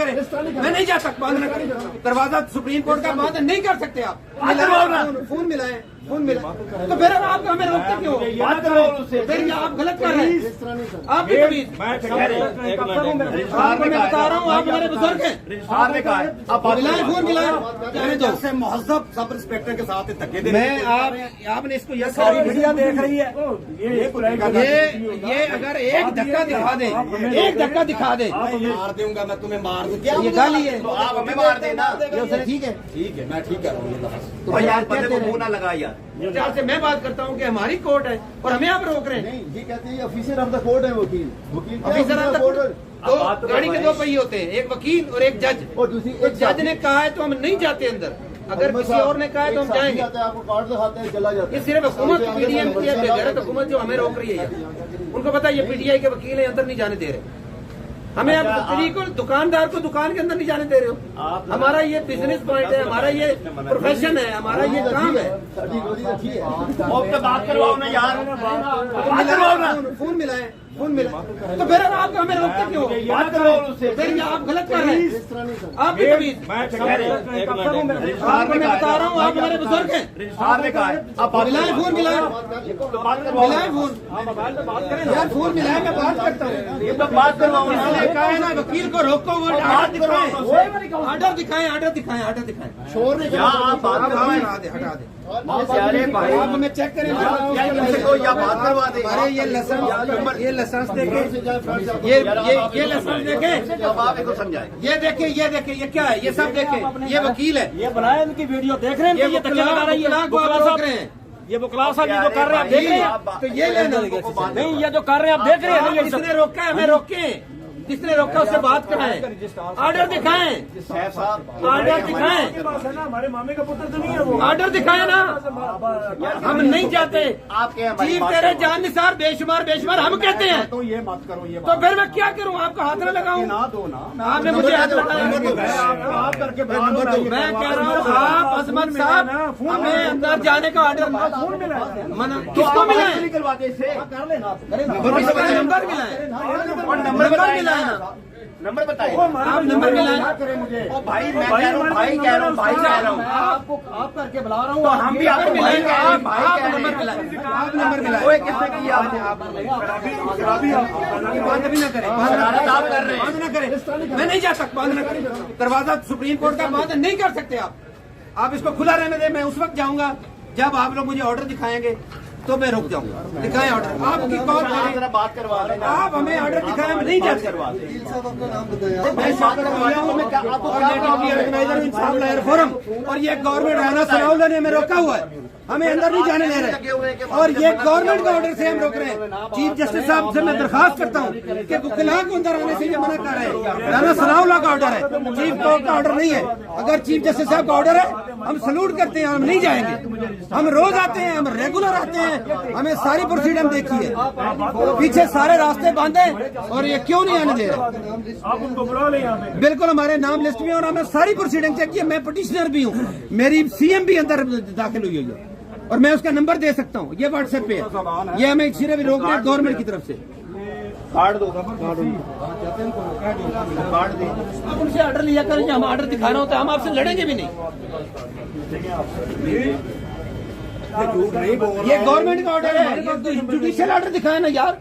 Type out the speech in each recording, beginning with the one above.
करें, मैं नहीं जा सकता, बंद न करें दरवाजा सुप्रीम कोर्ट का बंद नहीं कर सकते आप। फोन मिलाएं, फोन मिलाएं, तो फिर आप हमें रोकते क्यों? बात करो उससे, फिर आप गलत कर रहे हैं। आप भी मैं बता रहा हूँ, आप हमारे बुजुर्ग हैं। मिलाएं, फोन मिलाएं, जैसे मुहज़्ज़ब सब इंस्पेक्टर के साथ धक्के दे। मैं आपने इसको ये सारी मीडिया देख रही है, ये अगर एक धक्का दिखा दे, एक धक्का दिखा दे, मार दूंगा मैं तुम्हें, मार दूंगा। ये गाली है, तो आप हमें मार देना। ठीक है, ठीक है, मैं ठीक कर रहा हूँ। तो यार बंदे को मुंह ना लगा यार। से मैं बात करता हूँ कि हमारी कोर्ट है और हमें आप रोक रहे हैं। नहीं, ये कहते हैं ऑफिसर ऑफ द कोर्ट है, वकील ऑफिसर ऑफ द कोर्ट। तो गाड़ी के दो पहिए होते हैं, एक वकील और एक जज। और दूसरी तो जज ने कहा है तो हम नहीं जाते अंदर, अगर किसी और ने कहा है तो हम जाएंगे। आपको कार्ड दिखाते हैं, चला जाता है। ये सिर्फ हुकूमत पीडीएम की है, हुकूमत जो हमें रोक रही है। उनको पता है ये पीटीआई के वकील है, अंदर नहीं जाने दे रहे हमें। आप बिल्कुल दुकानदार को दुकान के अंदर नहीं जाने दे रहे हो। हमारा ये बिजनेस पॉइंट है, हमारा ये प्रोफेशन है, हमारा ये काम है। बात करवाओ ना यार, बात करवाओ ना, फोन मिलाएं, फोन मिलाएं, तो फिर आप हमें रोकते क्यों? बात करो उससे, फिर आप गलत कर रहे हैं। आप भी मैं बता रहा हूँ, आप हमारे बुजुर्ग हैं। मिलाएं, फोन मिलाएं, मिलाएं फोन यार, फोन मिलाएं, मैं बात करता हूँ। ये तो बात करवाओ, कहा है ना वकील को रोको, वो ऑर्डर दिखाएं, ऑर्डर दिखाएं, ऑर्डर दिखाएं, ऑर्डर दिखाएं। शोर नहीं, हटा दे प्यारे भाई, आप हमें चेक करें, या बात करवा दे। अरे ये लाइसेंस देखे, ये लाइसेंस देखे, अब आप इसको समझाएं। ये देखे, ये देखे, ये क्या है, ये सब देखे, ये वकील है, ये बनाए, इनकी वीडियो देख रहे हैं, ये धक्के लगा रही है, रोक रहे हैं। ये बुकलाल साहब जो कर रहे हैं आप देख रहे हैं, तो ये लेना नहीं, ये जो कर रहे हैं आप देख रहे हैं। किसने रोका है? हमें रोके, किसने रोका उससे बात कराएं, ऑर्डर दिखाएं, ऑर्डर दिखाएं। हमारे मामे का पुत्र तो नहीं है वो, ऑर्डर दिखाएं ना, हम नहीं जाते। चीफ तेरे जान निसार बेशुमार बेशुमार हम कहते हैं, तो ये मत करो, ये तो फिर मैं क्या करूं? आपको हाथ न लगाऊं? ना दो ना, आपने मुझे हाथ लगाया। आप करके मैं कह रहा हूँ आप अजमत साहब हमें अंदर जाने का ऑर्डर मना, किसको मिला है? कर लेना, नंबर मिला है, नंबर मिला है ना, नंबर बताइए, आप नंबर मिलाएं। करें मुझे। ओ भाई, मैं कह रहा हूँ, भाई कह रहा हूँ, भाई कह रहा हूँ, आपको आप करके बुला रहा हूँ, तो हम भी आपको मिलाएंगे। आप नंबर मिलाएं, आप नंबर मिलाएं। ओए किसने किया? बंद भी न करें, आप कर रहे हैं, बंद न करें, मैं नहीं जा सकता, बंद न करें दरवाजा सुप्रीम कोर्ट का बंद नहीं कर सकते आप इसको खुला रहने दें। मैं उस वक्त जाऊंगा जब आप लोग मुझे ऑर्डर दिखाएंगे, तो मैं रुक जाऊंगा। दिखाएं ऑर्डर, आपकी कॉल जरा बात करवा लेना। आप हमें ऑर्डर दिखाएं, हम नहीं जाते। ऑर्गेनाइजर फोरम और ये गवर्नमेंट राना सनाउल्लाह ने हमें रोका हुआ है, हमें अंदर नहीं जाने दे रहे, और ये गवर्नमेंट का ऑर्डर से हम रोक रहे हैं। चीफ जस्टिस साहब से मैं दरखास्त करता हूँ कि वकीलान को अंदर आने से ये मना कर रहे हैं। राना सनाउल्लाह का ऑर्डर है, चीफ कोर्ट का ऑर्डर नहीं है। अगर चीफ जस्टिस साहब का ऑर्डर है हम सलूट करते हैं, हम नहीं जाएंगे। हम रोज आते हैं, हम रेगुलर आते हैं, हमें सारी प्रोसीडिंग देखी है, पीछे सारे रास्ते बंद हैं और ये क्यों नहीं आने दे रहे? आप उनको बुला लें यहाँ पे। बिल्कुल, हमारे नाम लिस्ट में और हमें सारी प्रोसीडिंग चेक की है। मैं पिटिशनर भी हूँ, मेरी सीएम भी अंदर दाखिल हुई है और मैं उसका नंबर दे सकता हूँ, ये व्हाट्सएप पे है। ये हमें सिर्फ रोक रहे गवर्नमेंट की तरफ से। कार्ड दो, आप उनसे ऑर्डर लिया करें, हम ऑर्डर दिखाना होता है, हम आपसे लड़ेंगे भी नहीं। ये गवर्नमेंट का ऑर्डर है, जुडिशियल ऑर्डर दिखाया ना यार।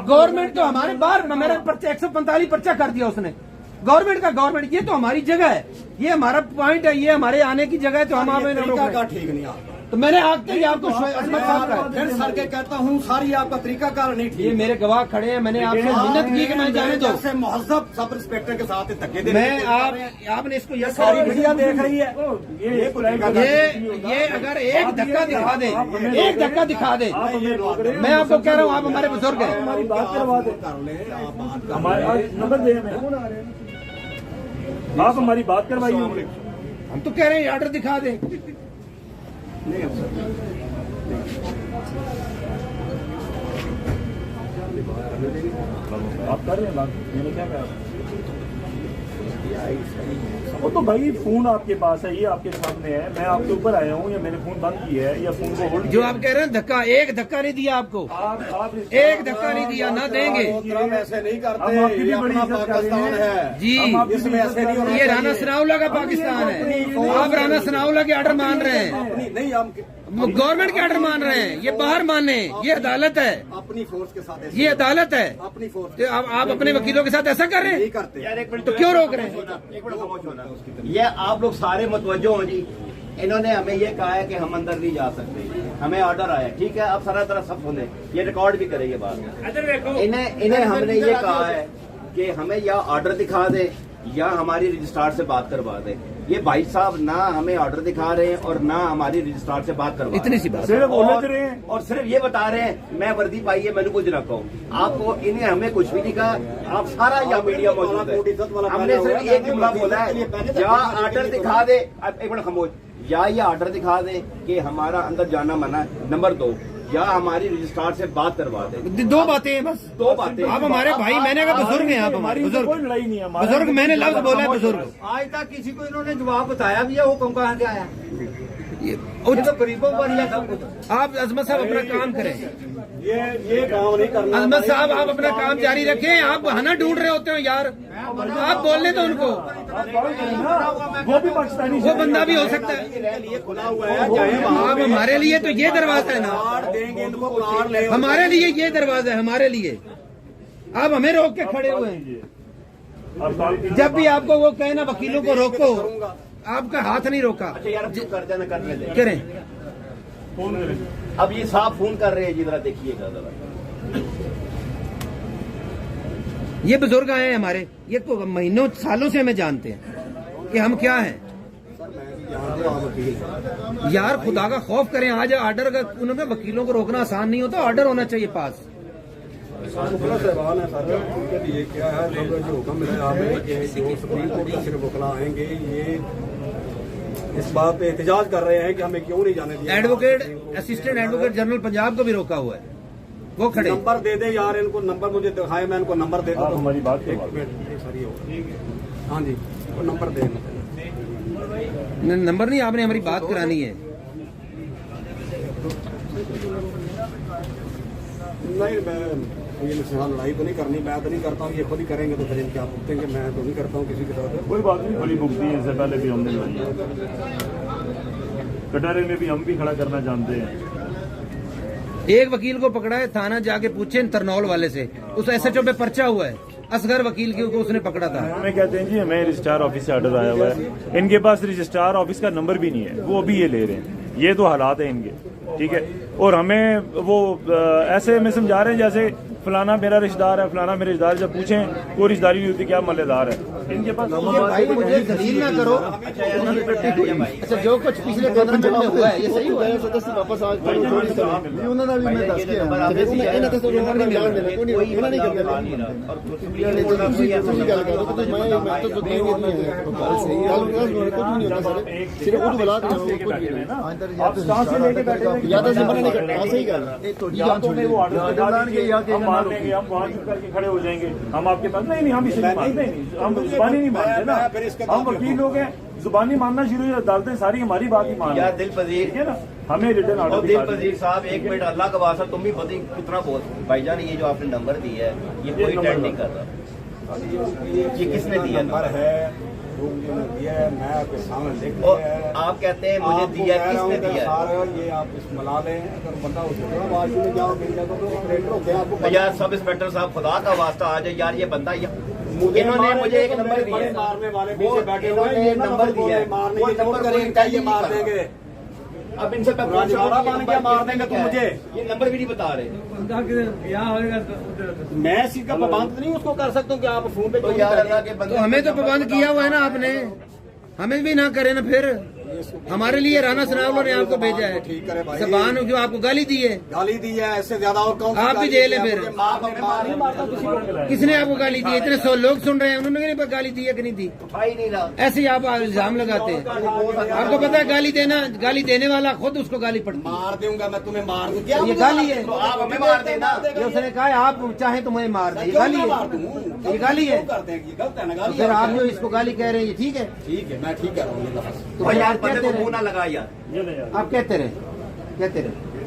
गवर्नमेंट तो हमारे बाहर मेरा 145 पर्चा कर दिया उसने। गवर्नमेंट का गवर्नमेंट, ये तो हमारी जगह है, ये हमारा पॉइंट है, ये हमारे आने की जगह है, तो हम आप ठीक नहीं। तो मैंने आते ही आपको अजमत साहब का फिर सर के कहता हूँ, सारी आपका तरीकाकार नहीं ठीक। ये मेरे गवाह खड़े हैं, मैंने आपसे मिन्नत की कि मैं जाने दो। मुहज़्ज़ब सब इंस्पेक्टर के साथ धक्के दे। मैं आपने इसको ये सारी मीडिया देख रही है, ये अगर एक धक्का दिखा दे, एक धक्का दिखा दे, मैं आपको कह रहा हूँ आप हमारे बुजुर्ग हैं। हमारी बात करवा दे, हमारे नंबर दे, आप हमारी बात करवाइए। हम तो कह रहे हैं ऑर्डर दिखा दे। नहीं आप कर रहे हैं बात, मैंने क्या कहा? वो तो भाई फोन आपके पास है, ये आपके सामने है, मैं आपके ऊपर आया हूँ या मैंने फोन बंद किया है या फोन को होल्ड जो आप कह रहे हैं धक्का, एक धक्का नहीं दिया आपको, आप एक धक्का नहीं दिया, ना देंगे मोहतरम ऐसे नहीं हम आपकी करते, भी ये बड़ी अपना इज्जत कर रहे पाकिस्तान हैं। है जी। इसमें ऐसे नहीं होना ये राना चाहिए। सनाउल्लाह का पाकिस्तान है, आप राना सनाउल्लाह के ऑर्डर मान रहे हैं, अपनी नहीं, हम गवर्नमेंट के ऑर्डर मान रहे हैं, ये बाहर माने, ये अदालत है, अपनी फोर्स के साथ ऐसे ये अदालत है। अपनी फोर्स तो आप अपने वकीलों के साथ ऐसा कर रहे नहीं हैं, करते। यार एक मिनट तो क्यों रोक रहे हैं? एक मिनट खामोश होना। ये आप लोग सारे मुतवज्जो हो जी। इन्होंने हमें ये कहा है कि हम अंदर नहीं जा सकते, हमें ऑर्डर आया, ठीक है, अब सारा तरह सब सुने, ये रिकॉर्ड भी करेंगे बात। इन्हें हमने ये कहा है कि हमें या ऑर्डर दिखा दे या हमारी रजिस्ट्रार से बात करवा दे। ये भाई साहब ना हमें ऑर्डर दिखा रहे हैं और ना हमारी रजिस्ट्रार से बात करवा इतनी सी बात। सिर्फ और, उलझ रहे हैं। और सिर्फ ये बता रहे हैं मैं वर्दी पाई है, मैंने कुछ रखा हूँ। आपको इन्हें हमें कुछ भी नहीं कहा, आप सारा यहाँ मीडिया मौजूद है। हमने सिर्फ एक जुमला बोला है, या ऑर्डर दिखा दे, अब एक मिनट खामोश, या ये ऑर्डर दिखा दे कि हमारा अंदर जाना मना है, नंबर 2, या हमारी रजिस्ट्रार से बात करवा दे। दो बातें हैं बस, दो बातें। आप हमारे भाई, मैंने कहा बुजुर्ग हैं आप, हमारे कोई बुजुर्ग, लड़ाई नहीं है, बुजुर्ग मैंने लफ्ज बोला है बुजुर्ग। आज तक किसी को इन्होंने जवाब बताया भी है, हुक्म कहाँ से आया? ये तो गरीबों पर ही है सब कुछ। आप अजमत साहब अपना काम करें, ये काम नहीं करना। अजमत साहब आप अपना काम जारी रखें, आप बहाना ढूंढ रहे होते हो यार, आप बोलने तो उनको, वो भी पाकिस्तानी वो बंदा भी हो सकता है। खुला हुआ है, चाहे वहाँ आप हमारे लिए तो ये दरवाजा है ना, कार्ड देंगे इनको, कार्ड ले हमारे लिए ये दरवाजा है, हमारे लिए आप हमें रोक के खड़े हुए हैं। जब भी आपको वो कहे ना वकीलों को रोको, आपका हाथ नहीं रोका। अच्छा यार, चुप कर देना, करने दे। करें, फोन करें। अब ये साहब फोन कर रहे हैं जी, जरा देखिएगा जरा। ये बुजुर्ग आए हैं हमारे, ये तो महीनों सालों से हमें जानते हैं कि हम क्या हैं। यार खुदा का खौफ करें, आज ऑर्डर का उन्होंने वकीलों को रोकना आसान नहीं होता, ऑर्डर होना चाहिए पास। साहबान है सर, उनके लिए क्या है, जो हुक्म मिला है आपने कि जो सुप्रीम कोर्ट का सिर्फ वकला आएंगे, ये इस बात पे एहतजाज कर रहे हैं कि हमें क्यों नहीं जाने दिया। Advocate, assistant advocate general Punjab को भी रोका हुआ है, वो खड़े। नंबर दे दे यार, इनको नंबर मुझे दिखाए, मैं इनको नंबर दे दूँ। हमारी बात एक मिनट सर, ये हो। हाँ जी, वो नंबर दे। नंबर नहीं, आपने हमारी बात करानी है। नहीं, मैं ये मुझसे लड़ाई तो नहीं करनी, मैं तो नहीं करता हूँ, ये खुद ही करेंगे तो फिर इनके आप भुगतेंगे, मैं तो नहीं करता हूँ किसी के साथ। कोई बात नहीं, बड़ी भुगती है, इससे पहले भी हमने लड़ी है। कटहरे में भी हम भी खड़ा करना जानते हैं। एक वकील को पकड़ा है, थाना जाके पूछे तरनौल वाले से, उस SHO पे पर्चा हुआ है, असगर वकील की को उसने पकड़ा था। हमें कहते हैं जी हमें रजिस्ट्रार ऑफिस से ऑर्डर आया हुआ है, इनके पास रजिस्ट्रार ऑफिस का नंबर भी नहीं है, वो अभी ये ले रहे हैं। ये तो हालात है इनके, ठीक है। और हमें वो ऐसे में समझा रहे हैं जैसे फलाना मेरा रिश्तेदार है, फलाना मेरे रिश्तेदार, जब पूछें कोई रिश्तेदारी नहीं होती, क्या मल्लेदार है इनके पास। भाई मुझे दलील ना करो। अच्छा, जो कुछ पिछले 15 मिनट में हुआ है ये सही हुआ है। वापस आज उन्होंने भी मैं दस किया हम वहाँ चुप करके खड़े हो जाएंगे, हम आपके पास नहीं, हम इसे नहीं मानते, हम जुबानी नहीं मानते ना, हम वकील लोग हैं, जुबानी मानना शुरू हो, अदालतें सारी हमारी बात ही मान। यार दिल पजीर ठीक है ना, हमें रिटर्न और ऑर्डर। दिल पजीर साहब, एक मिनट, अल्लाह का वास्ता, तुम भी पति कितना बोल भाईजान, ये जो आपने नंबर दिया है ये कोई टेंड नहीं कर रहा, ये किसने दिया नंबर है, दिया है, मैं आपके सामने लिख और दिया है। आप कहते हैं मुझे दिया, किसने दिया? ये आप इस मला लें, अगर बंदा उसको वाशरूम में जाओ, मिल जाए तो ऑपरेटर हो गया आपको। यार सब इंस्पेक्टर साहब, खुदा का वास्ता आ जाए यार, ये बंदा इन्होंने मुझे एक नंबर दिया, मारने वाले वो पीछे बैठे हुए हैं, इन्होंने नंबर दिया है, मारने वो की नंबर नंबर कोई चाहिए, नहीं मार कर रहा। देंगे। अब इनसे मैं पूछ रहा हूँ कि राजवाड़ा नंबर मार देंगे क्या तो मुझे। है? ये नंबर भी नहीं बता रहे। मैं इसी का पाबंद नहीं उसको कर सकता हूँ कि आप फोन पे तो यार अल्लाह के तो बंदे, हमें तो पाबंद किया हुआ है ना आपने, हमें भी ना करे ना फिर। हमारे लिए राना सनावला ने आपको भेजा है। ठीक करे भाई। जबान जो आपको गाली दी है, गाली दी है, इससे ज्यादा और कौन सी आप भी गाली जेल दी है फिर। मुझे मार- किसने आपको गाली दी है? इतने 100 लोग सुन रहे हैं, उन्होंने नहीं गाली दी है कि नहीं दी? भाई नहीं रहा। ऐसे ही आप इल्जाम लगाते हैं। आपको पता है गाली देने वाला खुद उसको गाली पड़ती है। मार दूंगा मैं तुम्हें, मार दूं क्या? ये गाली है। तो आप हमें मार देना। ये उसने कहा है, आप चाहे तो मैं मार दे, ये गाली है। ये गाली है। करते हैं ये गलत है ना, तो गाली फिर है। आप जो इसको गाली कह रहे हैं, ये ठीक है? ठीक है, मैं ठीक कह रहा हूँ ये लफ्ज़। तो भाई फिर यार आप बंदे कहते को मुंह रहे, ना लगा यार। आप कहते रहे।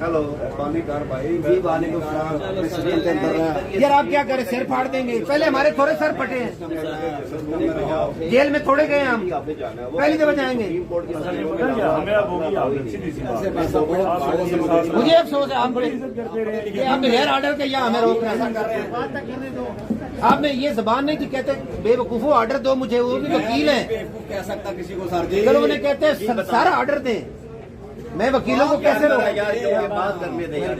हेलो पानी कर भाई, जी वालेकुम सलाम। यार आप क्या करें, सिर फाड़ देंगे? पहले हमारे थोड़े सर फटे हैं, जेल में थोड़े गए हम, पहली दफा जाएंगे। हमें अब होगी आदत, सीधी सी बात। मुझे अफसोस है आप हेयर ऑर्डर के यहाँ हमें रोक रहे हैं। आपने ये जबान नहीं थी, कहते बेवकूफो ऑर्डर दो मुझे, वो भी वकील है। बेवकूफ कह सकता किसी को सर जी। चलो उन्हें कहते हैं सारा ऑर्डर दें, मैं वकीलों को कैसे रोकूं? यार बात करने दे यार।